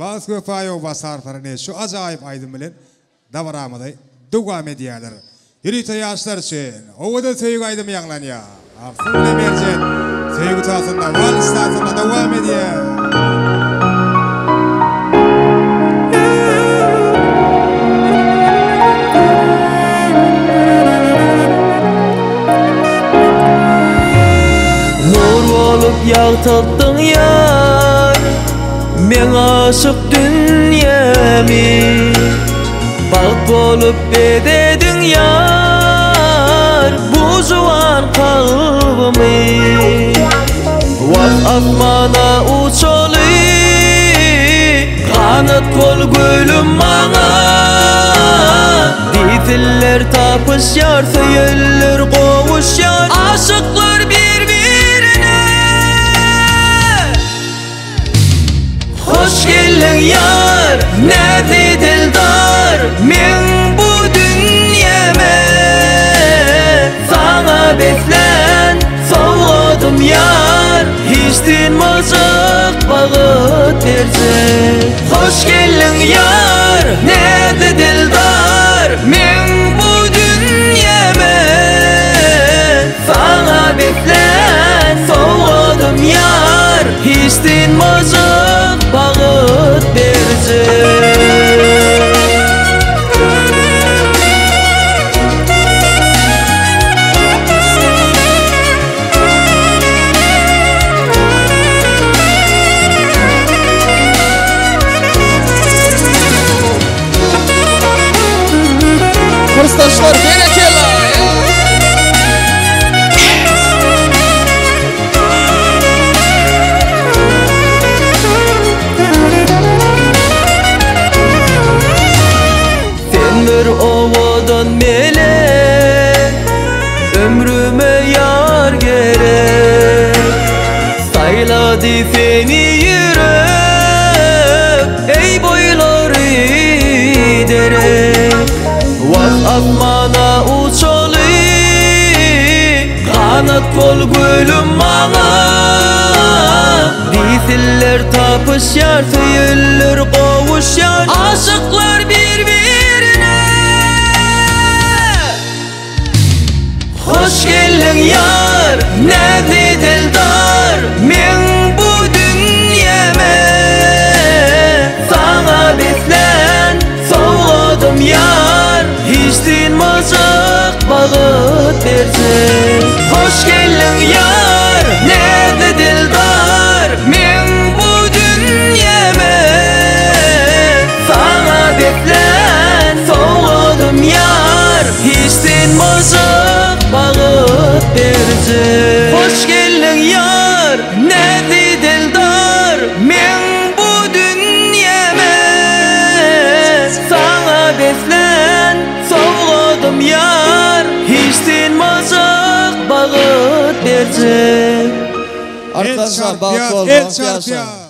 Klas Göfayo basarlarını şu acayip aydın bilen davaramaday devam ediyorlar. Yürüte yaşlar için o da sevgi aydın yanlan ya. Aslında mercek sevgi tasında var istatında devam ediyor. Yağtattın yar men aşık dünyami Bak bolup bededin yar bu juwan kalbimi Vak akmana uçalı kanat bol gülüm mana Didiller tapışyar söyler kovuşyar aşıklar Hoş geldin yar, nerede dildar, men bu dünyeme Sana beslen, soğudum yar, hiç dinmazık bağıt verecek Hoş geldin yar, nerede dildar, men bu dünyeme Sana beslen, soğudum yar, hiç dinmazık bağıt verecek Kırstaşlar berekela ovadan melek ömrüme yar gerek sayladı seni yürek ey boyları derek vak akmana uçalı kanat bol gülüm bana diziller tapışyar söyler kovuşyar aşıklar Hoş geldin yar, nerede dildar, men bu dünyeme Sana beslen, soğudum yar, hiç dinmazık bağıt verecek Hoş geldin yar, nerede dildar, men bu dünyeme Sana beslen, soğudum yar, hiç dinmazık bağıt verecek Hoş geldin yar, nerede dildar, men bu dünyeme Sana beslen, soğudum yar, hiç dinmazık bağıt verecek El çarpıyor, el çarpıyor